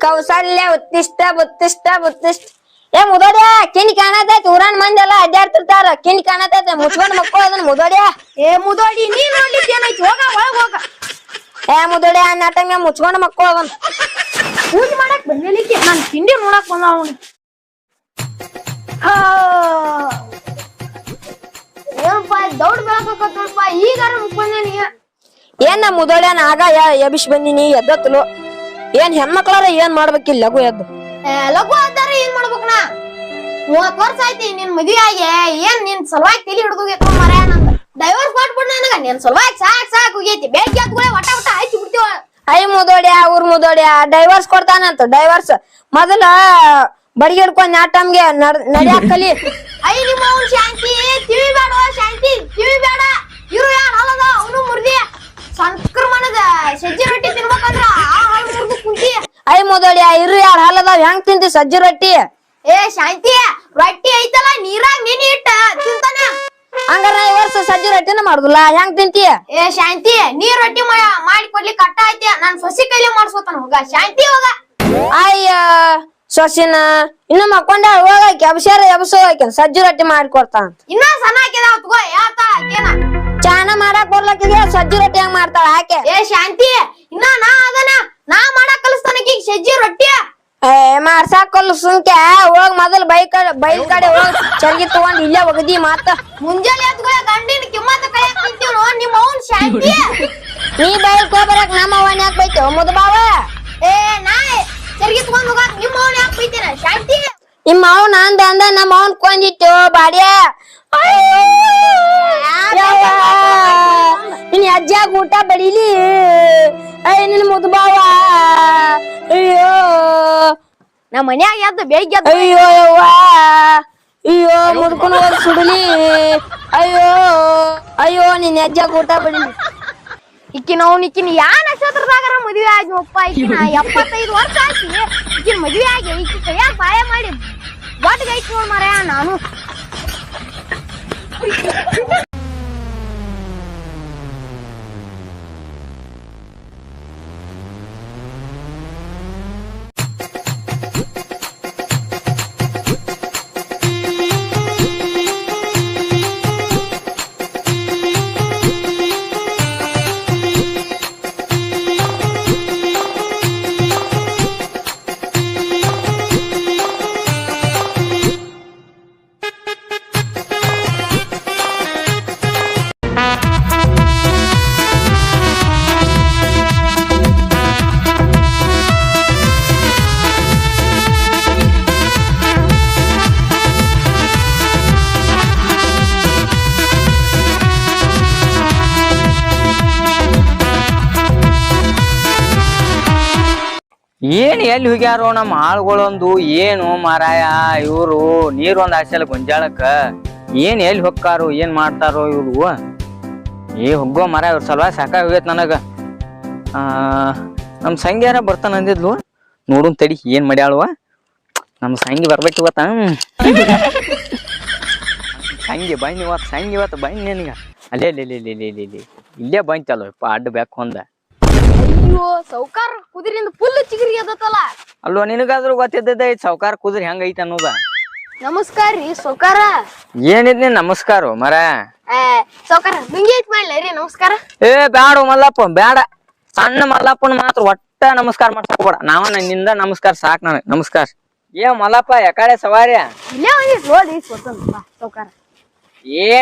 ಕೌಸಲ್ಯ ಉತ್ತಿಷ್ಟ ಬುತ್ತಿಷ್ಟ ಬುತ್ತಿಷ್ಟ ಏ ಮುದೋಡ್ಯಾ ಕಿಂಡಿ ಕಾಣತೈತಿ ಊರಾನ್ ಮಂದಿ ಎಲ್ಲಾ ಅಡ್ಡಾಡ್ತಿರ್ತಾರ ಕಿಂಡಿ ಕಾಣತೈತಿ ಮುಚ್ಕೊಂಡ್ ಮಕ್ಕಳು ಅದನ್ನ ಮುದೋಡ್ಯಾ ಏ ಮುದೋಡಿ ನೀ ನೋಡ್ಲಿಕ್ಕೇನೈತಿ ಹೋಗ ಒಳಗ್ ಹೋಗ ಏ ಮುದೋಡ್ಯಾ ನಾಟಂಗ ಮುಚ್ಕೊಂಡ್ ಮಕ್ಕಳು ಅದನ್ನ ಪೂಜೆ ಮಾಡಕ್ ಬಂದಿಲಿಕ್ಕೆ ನಾನ್ ತಿಂಡಿ ನೋಡಕ್ ಬಂದ ಅವನು ಏನಪ್ಪ ದೌಡ್ ಬೆಳಕತ್ತಲ್ಪ ಈಗಾರ ಮುಕ್ಕೊಂಡೇನಿ ಏನ್ ಮುದೋಡ್ಯಾನ ಆಗ ಎಬಿಸ್ ಬಂದಿನಿ ಎದ್ದತ್ಲು ಏನ್ ಹೆಣ್ಮಕ್ಳಾರ ಏನ್ ಮಾಡ್ಬೇಕಿಲ್ಲ ಲಘು ಎದ್ದು ಲಘು ಆದಾರ ಏನ್ ಮಾಡ್ಬೇಕಣ್ಣ 30 ವರ್ಷ ಆಯ್ತಿ ನಿನ್ ಮದ್ವಿ ಆಗಿ ಏನ್ ನಿನ್ ಸಲುವಾಗಿ ತಲಿ ಹಿಡ್ದೋಗೈತ ಮರ ನಂದ ಡೈವರ್ಸ್ ಮಾಡ್ಬಿಡ್ ನನಗ ನಿನ್ ಸಲುವಾಗಿ ಸಾಕ್ ಹೋಗೈತಿ ಬೇಗ ಎದ್ಗುಳೆ ವಟ ಆಯ್ತು ಬಿಡ್ತೀವ ಐ ಮುದೋಡ್ಯಾ ಊರ್ ಮುದೋಡ್ಯಾ ಡೈವರ್ಸ್ ಕೊಡ್ತಾನಂತ ಡೈವರ್ಸ್ ಮೊದಲ ಬಡಿಗೆ ಹಿಡ್ಕೊಂಡ್ ನಾಟಮ್ಗೆ ನಡ್ಯಾಕ್ ಕಲಿ ಐ ನಿಮ್ಮ ಅವ್ನ್ ಶಾಂತಿ ತಿವಿ ಬೇಡ ಶಾಂತಿ ತಿವಿ ಬೇಡ ಇರು ಯಾರು ಅಲ್ಲದ ಅವನು ಮುರ್ದಿ ಸಂಕ್ರಮಣದ ಸಜ್ಜಿ ರೊಟ್ಟಿ ತಿನ್ಬೇಕಂದ್ರ ಆ ಹಾಳು ಮುರ್ದು ಕುಂತಿ ಐ ಮುದೋಡ್ಯಾ ಇರು ಯಾರು ಹಾಲದಾವ್ ಹೆಂಗ್ ತಿಂತಿ ಸಜ್ಜಿ ರೊಟ್ಟಿ ಏ ಶಾಂತಿ ರೊಟ್ಟಿ ಐತಲ್ಲ ನೀರಾಗ ನೆನಿ ಇಟ್ಟ ತಿಂತಾನ ಹಂಗಾರ ಈ ವರ್ಷ ಸಜ್ಜಿ ರೊಟ್ಟಿನ ಮಾಡುದಿಲ್ಲ ಹೆಂಗ್ ತಿಂತಿ ಏ ಶಾಂತಿ ನೀರ್ ರೊಟ್ಟಿ ಮಾಡಿ ಕೊಡ್ಲಿ ಕಟ್ಟ ಐತಿ ನಾನ್ ಸೊಸಿ ಕೈಲಿ ಮಾಡ್ಸ್ಕೊತಾನ ಹೋಗ ಶಾಂತಿ ಹೋಗ ಅಯ್ಯ ಸೊಸಿನ ಇನ್ನು ಮಕ್ಕೊಂಡ ಹೋಗ ಕೆಬಸಾರ ಎಬಸೋ ಸಜ್ಜಿ ರೊಟ್ಟಿ ಮಾಡಿ ಕೊಡ್ತಾನ ಇನ್ನ ಸಣ್ಣ ಹಾಕಿದ ತಗೋ ಯಾತ ಆಕೇನ ಚಾನ ಮಾಡಾಕ್ ಬರ್ಲಕ್ಕಿಗೆ ಸಜ್ಜಿ ರೊಟ್ಟಿ ಹೆಂಗ್ ಮಾಡ್ತಾಳ ಆಕೆ ಏ ಶಾಂತಿ ಇನ್ನ ನಾ ಮಾಡಕ್ ಕಲಿಸ್ತಾನಕಿ ಸಜ್ಜಿ ರೊಟ್ಟಿ ಏ ಮಾಡ್ಸಾಕಲ್ ಸುಮ್ಕೆ ಹೋಗ್ ಮೊದಲ್ ಬೈಲ್ ಕಡೆ ಹೋಗ್ ಚರ್ಗಿ ತಗೊಂಡ್ ಇಲ್ಲೇ ಒಗದಿ ಮಾತ ಮುಂಜಾನೆ ಎದ್ಗಳ ಗಂಡಿನ ಕಿಮ್ಮತ್ತ ಕೈಯಾಗ ನಿಂತೀವ್ ನಿಮ್ಮ ಅವ್ನ್ ಶಾಂತಿ ನೀ ಬೈಲ್ ಬರಕ್ ನಮ್ಮ ಅವನ್ ಯಾಕೆ ಬೈತೇವ ಮುದ ಬಾವ ಏ ನಾ ಚರ್ಗಿ ತಗೊಂಡ್ ಹೋಗ ನಿಮ್ಮ ಅವ್ನ್ ಯಾಕೆ ಬೈತೇನ ಶಾಂತಿ ನಿಮ್ಮ ಅವನ್ ಅಂದ ನಮ್ಮ ಅವನ್ ಕೊಂದಿತ್ತು ಬಾಡ್ಯ ನಿನ್ ಅಜ್ಜಾಗ ಊಟ ಬಡಿಲಿ ಅಯ್ಯ ನಿನ್ ಮುದ ಬಾವ ಅಯ್ಯೋ ನಮ್ಮ ಮನ್ಯಾಗ ಎದ್ದು ಬೇಗ ಅಯ್ಯೋ ಯವ್ವ ಅಯ್ಯೋ ಮುಡ್ಕೊಂಡು ಹೋಗಿ ಸುಡಲಿ ಅಯ್ಯೋ ಅಯ್ಯೋ ನಿನ್ ಅಜ್ಜಾಗ ಊಟ ಬಡಿಲಿ ಈಕಿನ ಯಾ ನಕ್ಷತ್ರದಾಗರ ಮದ್ವೆ ಆಗಿವಪ್ಪ ಈಕಿನ 75 ವರ್ಷ ಆಗಿ ಈಕಿನ ಮದ್ವೆ ಆಗಿ ಈಕಿ ಕೈಯಾಗ ಬಾಯ ಮಾಡಿ ಒಟ್ಗೈತಿ ನೋಡ್ ಮಾರ ನಾನು ಏನ್ ಎಲ್ಲಿ ಹೋಗ್ಯಾರೋ ನಮ್ಮ ಆಳುಗಳೊಂದು ಏನು ಮಾರಾಯ ಇವ್ರು ನೀರೊಂದ್ ಆಸೆಲ್ಲ ಗೊಂಜಾಳಕ್ಕ ಏನ್ ಎಲ್ಲಿ ಹೊಕ್ಕಾರೋ ಏನ್ ಮಾಡ್ತಾರೋ ಇವ್ರು ಹೋಗೋ ಮರ ಇವ್ರ ಸಲುವಾಗಿ ಸಾಕಾಗಿ ಹೋಗೈತ್ ನನಗ ನಮ್ ಸಂಗ್ಯಾರ ಬರ್ತಾನ ಅಂದಿದ್ಲು ನೋಡುನ್ ತಡಿ ಏನ್ ಮಾಡ್ಯಾಳುವ ನಮ್ ಸಂಗಿ ಬರ್ಬೇಕು ಇವತ್ತ ಸಂಗಿ ಬನ್ನಿ ಇವತ್ತು ಬನ್ನಿ ನಿನಗ ಅಲ್ಲೇ ಇಲ್ಲೇ ಬಂತಲ್ಲ ಅಡ್ಡ ಬ್ಯಾಕ್ ಹೊಂದ ಅಯ್ಯೋ ಸೌಕಾರ ಕುದುರಿಂದ ಫುಲ್ ಚಿಗರಿ ಅದತ್ತಲ್ಲ ಅಲ್ವಾ ನಿನಗಾದ್ರೂ ಗೊತ್ತಿದ್ದದ ಸೌಕಾರ ಕುದುರೆ ಹೆಂಗ ಐತಿ ಅನ್ನೋದ ನಮಸ್ಕಾರ ರೀ ಸೌಕಾರ ಏನಿದ್ ನಮಸ್ಕಾರ ಮರ ಸೌಕಾರ ನಿಂಗೆ ಐತ್ ಮಾಡ್ಲ ರೀ ನಮಸ್ಕಾರ ಏ ಬ್ಯಾಡ ಮಲ್ಲಪ್ಪ ಬ್ಯಾಡ ಸಣ್ಣ ಮಲ್ಲಪ್ಪನ ಮಾತ್ರ ಒಟ್ಟ ನಮಸ್ಕಾರ ಮಾಡ್ಕೋಬೇಡ ನಿಂದ ನಮಸ್ಕಾರ ಸಾಕ್ ನನಗ್ ನಮಸ್ಕಾರ ಮಲ್ಲಪ್ಪ ಯಾಕಡೆ ಸವಾರಿ ಇಲ್ಲೇ ಒಂದಿಟ್ ನೋಡಿ ಸ್ವತಂತ್ರ ಸೌಕಾರ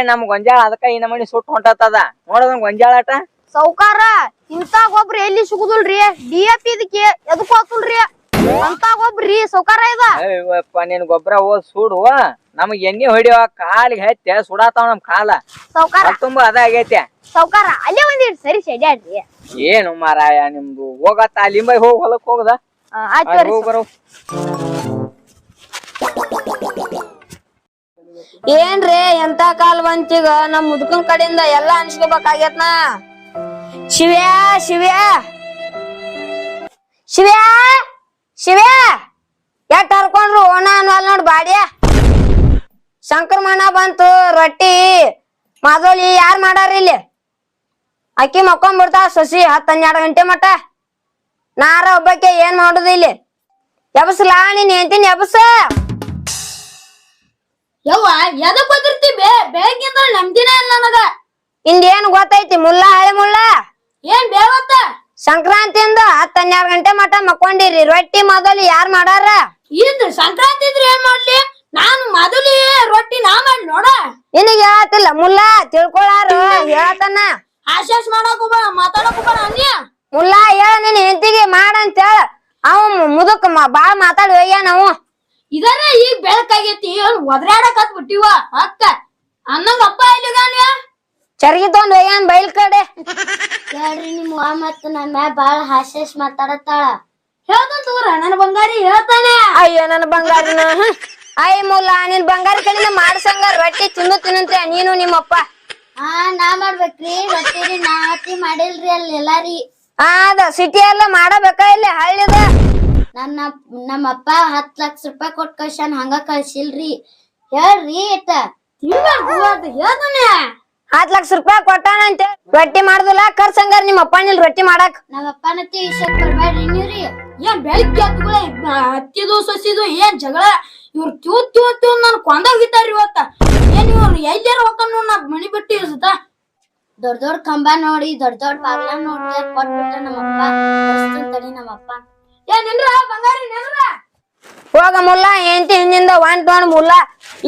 ನಮ್ ಗೊಂಜಾಳ ಅದಕ್ಕ ಈ ನಮನಿ ಸುಟ್ಟು ಹೊಂಟದ ನೋಡೋದ್ ಗೊಂಜಾಳ ಆಟ ಸೌಕಾರ ಇಂತ ಗೊಬ್ರ ಎಲ್ಲಿ ಸಿಗುದಿಲ್ರಿ DAP ಇದಕ್ಕೆ ಎದಕ್ ಹೋಗ್ತಲ್ರಿ ಅಂತ ಗೊಬ್ರಿ ಸೌಕಾರ ಇದ ನಿನ್ ಗೊಬ್ಬರ ಹೋದ್ ಸುಡು ನಮಗ್ ಎಣ್ಣೆ ಹೊಡಿಯೋ ಕಾಲಿಗೆ ಹತ್ತೆ ಸುಡಾತಾವ ನಮ್ ಕಾಲ ಸೌಕಾರ ತುಂಬಾ ಅದ ಆಗೈತೆ ಸೌಕಾರ ಅಲ್ಲೇ ಒಂದಿಟ್ ಸರಿ ಸೆಡ್ಯಾಡ್ರಿ ಏನು ಮಾರಾಯ ನಿಮ್ದು ಹೋಗತ್ತ ಲಿಂಬೈ ಹೋಗ್ ಹೊಲಕ್ ಹೋಗದ ಹೋಗ್ ಬರೋ ಏನ್ರಿ ಎಂತ ಕಾಲ್ ಬಂತೀಗ ನಮ್ ಮುದುಕನ್ ಕಡೆಯಿಂದ ಎಲ್ಲಾ ಅನ್ಸ್ಕೋಬೇಕಾಗೇತ್ನಾ ಶಿವ್ಯಾ ಶಿವ್ಯಾ ಶಿವ್ಯಾ ಶಿವ್ಯಾ ಎಟ್ ಹರ್ಕೊಂಡ್ರು ಓಣ ಅನ್ವಲ್ ನೋಡ್ ಬಾಡ್ಯ ಸಂಕ್ರಮಣ ಬಂತು ರೊಟ್ಟಿ ಮಾದೋಲಿ ಯಾರ್ ಮಾಡಾರ ಇಲ್ಲಿ ಅಕ್ಕಿ ಮಕ್ಕೊಂಡ್ ಬಿಡ್ತಾವ ಸಸಿ 10-12 ಗಂಟೆ ಮಟ ನಾರ ಒಬ್ಬಕ್ಕೆ ಏನ್ ಮಾಡುದು ಇಲ್ಲಿ ಎಬಸ್ಲಾ ನೀನ್ ಹೇಳ್ತೀನಿ ಎಬಸ. ಯವ್ವ ಎದಕ್ ಬಂದಿರ್ತಿ ಬೆಳಗ್ಗಿಂದ ನೆಮ್ಮದಿನ ಇಲ್ಲ ನನಗ. ಇಂದೇನ್ ಗೊತ್ತೈತಿ ಮುಲ್ಲ ಹಳೆ ಮುಲ್ಲ? ಏನ್ ಬೇವತ್ತ? ಸಂಕ್ರಾಂತಿಯಿಂದ 10-12 ಗಂಟೆ ಮಟ ಮಕ್ಕೊಂಡಿರಿ. ರೊಟ್ಟಿ ಮೊದಲು ಯಾರ್ ಮಾಡಾರ? ಇದ್ ಸಂಕ್ರಾಂತಿ ಇದ್ರೆ ಏನ್ ಮಾಡ್ಲಿ? ನಾನ್ ಮೊದಲು ರೊಟ್ಟಿ ನಾ ಮಾಡಿ ನೋಡ. ನಿನಗೆ ಹೇಳತ್ತಿಲ್ಲ ಮುಲ್ಲ, ತಿಳ್ಕೊಳಾರು ಹೇಳತನ. ಆಶಾಸ್ ಮಾಡಕ್ ಮಾತಾಡಕ್ ಅಂದ್ಯ? ಮುಲ್ಲ ಹೇಳ ನಿನ್ ಹೆಂಡತಿಗೆ ಮಾಡಂತ ಹೇಳ. ಅವ ಮುದುಕ್ ಬಾಳ ಮಾತಾಡಿ ಹೋಗ್ಯಾನ ನಾವು. ಇದರ ಈಗ ಬೆಳಕಾಗೈತಿ ಒದ್ರಾಡಕ್ ಬಿಟ್ಟಿವ ಅಕ್ಕ ಅನ್ನಂಗ ಅಪ್ಪ ಇಲ್ಲಿಗಾನ್ಯ ಚರ್ಗಿ ತಗೊಂಡ್ ಹೋಗ್ಯಾನ ಬೈಲ್ ಕಡೆ. ಹೇಳ್ರಿ ನಿಮ್ ಅವ್ವ ಮತ್ತ ನನ್ನ ಮ್ಯಾಲ ಬಾಳ ಹಾಸ್ಯಸ್ ಮಾತಾಡತ್ತಾಳ. ಹೇಳ್ತಾನ ತಗೋರ ನನ್ನ ಬಂಗಾರಿ ಹೇಳ್ತಾನೆ. ಅಯ್ಯೋ ನನ್ನ ಬಂಗಾರಿನ ಅಯ್ಯ ಮುಲ್ಲ ನಿನ್ ಬಂಗಾರಿ ಕಡೆಯಿಂದ ಮಾಡ್ಸಂಗ ರೊಟ್ಟಿ ತಿನ್ನಂತೆ ನೀನು ನಿಮ್ಮಪ್ಪ. ನಾ ಮಾಡ್ಬೇಕ್ರಿ ರೊಟ್ಟಿರಿ ನಾ ಅತಿ ಮಾಡಿಲ್ರಿ ಅಲ್ಲಿ ಎಲ್ಲಾರಿ. ಅದ ಸಿಟಿ ಎಲ್ಲ ಮಾಡಬೇಕ ಇಲ್ಲಿ ಹಳ್ಳಿದ. ನಮ್ಮಪ್ಪ 10 ಲಕ್ಷ ರೂಪಾಯಿ ಕೊಟ್ ಕಳ್ಸ್ಯಾನ ಹಂಗ ಕಳ್ಸಿಲ್ರಿ. ಹೇಳ್ರಿ ಏಟ ಹೇಳ್ತಾನೆ. 10 ಲಕ್ಷ ರೂಪಾಯಿ ಕೊಟ್ಟಾನಂತೆ ರೊಟ್ಟಿ ಮಾಡುದಿಲ್ಲ ಕರ್ಸಂಗಾರ ನಿಮ್ಮ ಅಪ್ಪ ನಿಲ್ ರೊಟ್ಟಿ ಮಾಡಾಕ್. ನಮ್ಮಪ್ಪನತಿ ವಿಷಯಕ್ ಬರ್ಬೇಡ್ರಿ ನೀವ್ರಿ. ಏನ್ ಬೆಳಿಗ್ಗೆ ಹತ್ತಿದು ಸಸಿದು ಏನ್ ಜಗಳ ಇವ್ರು ತ್ಯೂ ನನ್ ಕೊಂದೋಗಿದ್ದಾರ ಇವತ್ತ. ಏನ್ ಇವ್ರು ಎಲ್ಲಾರ ಹೋಗ್ತಾನ ನಾ ಮನಿ ಬಿಟ್ಟು ಇರ್ಸತ. ದೊಡ್ಡ ಕಂಬ ನೋಡಿ ದೊಡ್ಡ ಬಾಗ್ಲ ನೋಡಿ ಕೊಟ್ಬಿಟ್ಟ ನಮ್ಮಪ್ಪ. ತಡಿ ನಮ್ಮಪ್ಪ. ಏನ್ ನಿಂದ್ರ ಬಂಗಾರಿ ನಿಂದ್ರ. ಹೋಗ ಮುಲ್ಲ ಹೆಂಡತಿ ಹಿಂದಿಂದ ಒಂದ್ ತೊಗೊಂಡ್ ಮುಲ್ಲ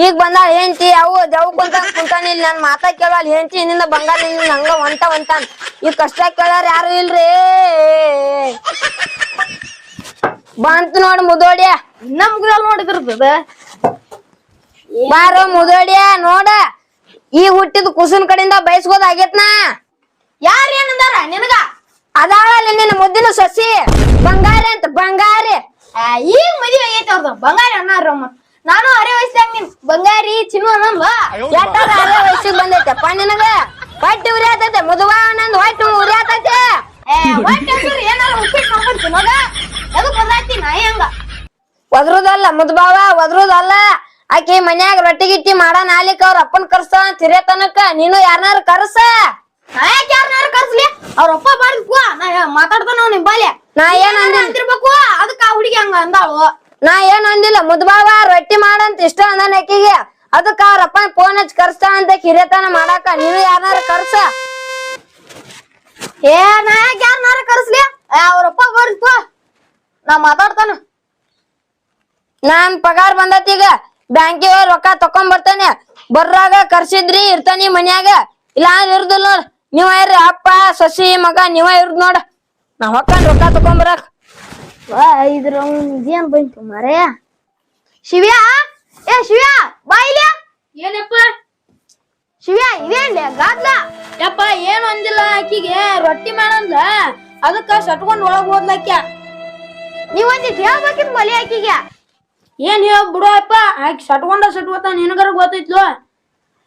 ಈಗ ಬಂದಾಳ ಹೆಂಡತಿ. ಅವು ಜವ್ ಕುಂತಾನ ಇಲ್ಲಿ ನನ್ ಮಾತಾ ಕೇಳಲ್ಲ. ಹೆಂಡತಿ ಹಿಂದಿಂದ ಬಂಗಾರ ಹಂಗ ಹೊಂಟಾನ್. ಈಗ ಕಷ್ಟ ಕೇಳಾರ ಯಾರು ಇಲ್ರಿ. ಬಂತು ನೋಡ್ ಮುದೋಡ್ಯ. ಇನ್ನ ಮುಗ್ದಲ್ ನೋಡಿದ್ರದ ಬಾರೋ ಮುದೋಡ್ಯ ನೋಡ. ಈಗ ಹುಟ್ಟಿದ ಕುಸುನ್ ಕಡೆಯಿಂದ ಬಯಸ್ಕೋದ್ ಆಗೇತ್ನಾ. ಯಾರ ಏನಂದಾರ ನಿನಗ? ಅದಾಳಲ್ಲಿ ನಿನ್ನ ಮುದ್ದಿನ ಸಸಿ ಬಂಗಾರಿ ಅಂತ ಬಂಗಾರಿ. ಈಗ ಮದುವೆ ಆಗೈತೆ ಅವ್ರದ್ದು ಬಂಗಾರಿ ಅನ್ನಾರ. ನಾನು ಅರೆ ವಯಸ್ಸಾಗ ನಿನ್ ಬಂಗಾರಿ ಚಿನ್ನು ಅನ್ನಲ್ವಾ? ಎಟ್ಟಾರ ಅರೆ ವಯಸ್ಸಿಗೆ ಬಂದೈತೆಪ್ಪ ನಿನಗ. ಹೊಟ್ಟಿ ಉರಿ ಆತೈತೆ ಮುದುವ ನಂದ್ ಹೊಟ್ಟಿ ಉರಿ ಆತೈತೆ. ಏನಾರ ಉಪ್ಪಿಟ್ಟು ಮಾಡ್ಕೊಂಡು ತಿನ್ನೋದ ಎದಕ್ ಬಂದಾಯ್ತಿ ನಾಯಿ ಹಂಗ. ಒದ್ರುದಲ್ಲ ಮುದ್ಬಾವ ಒದ್ರುದಲ್ಲ. ಆಕಿ ಮನ್ಯಾಗ ರೊಟ್ಟಿ ಗಿಟ್ಟಿ ಮಾಡ ನಾಲಿಕ್ ಅವ್ರ ಅಪ್ಪನ್ ಕರ್ಸ್ತಾನ ತಿರೇತನಕ್ಕ. ನೀನು ಯಾರನಾರ ಕರ್ಸ. ನಾಯಕ್ ಯಾರನಾರ ಕರ್ಸ್ಲಿ ಅವ್ರ ಅಪ್ಪ ಮಾಡಿದ್ಕೂ ನಾ ಮಾತಾಡ್ತಾನ ಅವ್ನ ನಿಮ್ ಬಾಲ್ಯ. ನಾ ಏನ್ ಅಂದಿರ್ಬೇಕು ಅದಕ್ಕ ಆ ಹುಡುಗಿ ಹಂಗ ಅಂದಾಳು. ನಾ ಏನ್ ಅಂದಿಲ್ಲ ಮುದ್ಬಾವ ರೊಟ್ಟಿ ಮಾಡಂತ ಇಷ್ಟ ಅಂದಾನ ಆಕಿಗೆ. ಅದಕ್ಕ ಅವ್ರ ಅಪ್ಪನ್ ಫೋನ್ ಹಚ್ಚಿ ಕರ್ಸ್ತಾನ ಅಂತ ಕಿರೇತನ ಮಾಡಾಕ. ನೀನು ಯಾರನಾರ ಕರ್ಸ. ಏ ನಾಯಕ್ ಯಾರನಾರ ಕರ್ಸ್ಲಿ ಅವ್ರಪ್ಪ ಮಾಡಿದ್ಕೂ ನಾ ಮಾತಾಡ್ತಾನ. ನಾನ್ ಪಗಾರ್ ಬಂದತ್ ಈಗ ಬ್ಯಾಂಕಿಗೆ ರೊಕ್ಕ ತಕೊಂಡ್ ಬರ್ತಾನೆ. ಬರ್ರಾಗ ಕರ್ಸಿದ್ರಿ ಇರ್ತಾನಿ ಮನ್ಯಾಗ. ಇಲ್ಲ ಇರ್ದಿಲ್ಲ ನೋಡ್. ನೀವ ಇರ್ರಿ ಅಪ್ಪ ಸಸಿ ಮಗ ನೀವ ಇರ್ದ್ ನೋಡ. ನಾ ಹೊಕ್ಕಂಡ್ ರೊಕ್ಕ ತಕೊಂಬರಕ್. ಇದ್ರ ಇದೇನ್ ಬಂತು ಮರೆಯ. ಶಿವ್ಯಾ ಏ ಶಿವ್ಯಾ ಬಾ ಇಲ್ಲಿ. ಏನಪ್ಪ ಶಿವ್ಯಾ ಇದೇನ್ ಗಾದ್ಲ? ಯಪ್ಪ ಏನು ಅಂದಿಲ್ಲ ಆಕಿಗೆ ರೊಟ್ಟಿ ಮಾಡಂದ ಅದಕ್ಕ ಸಟ್ಕೊಂಡ್ ಒಳಗ್ ಹೋದ್ಲಕ್ಯ. ನೀವ್ ಒಂದಿಟ್ ಹೇಳ್ಬೇಕಿತ್ ಮಲಿ ಆಕಿಗೆ. ಏನ್ ಹೇಳ ಬಿಡಪ್ಪ ಆಕಿ ಸಟ್ಕೊಂಡ ನಿನಗರ ಗೊತ್ತೈತ್ಲು.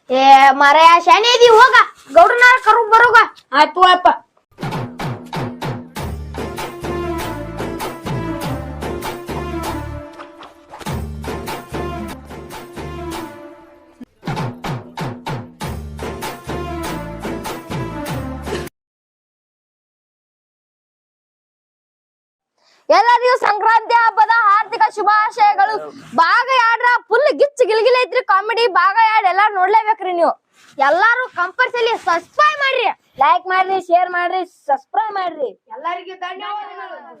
ಏ ಮರೆಯ ಶಾನೆ ಇದೀವಿ ಹೋಗ ಗೌಡ್ರನಾರ ಕರು ಬರೋಗ. ಆಯ್ತು ಅಪ್ಪ. ಎಲ್ಲರಿಗೂ ಸಂಕ್ರಾಂತಿ ಹಬ್ಬದ ಆರ್ಥಿಕ ಶುಭಾಶಯಗಳು. ಭಾಗ 2 ಫುಲ್ ಗಿಚ್ಚ ಗಿಲ್ಗಿಲ್ ಐತ್ರಿ ಕಾಮಿಡಿ. ಭಾಗ 2 ಎಲ್ಲಾರು ನೋಡ್ಲೇಬೇಕ್ರಿ ನೀವು. ಎಲ್ಲಾರು ಕಂಪಲ್ಸರಿ ಸಬ್ಸ್ಕ್ರೈಬ್ ಮಾಡ್ರಿ, ಲೈಕ್ ಮಾಡ್ರಿ, ಶೇರ್ ಮಾಡ್ರಿ, ಸಬ್ಸ್ಕ್ರೈಬ್ ಮಾಡ್ರಿ. ಎಲ್ಲರಿಗೂ ಧನ್ಯವಾದಗಳು.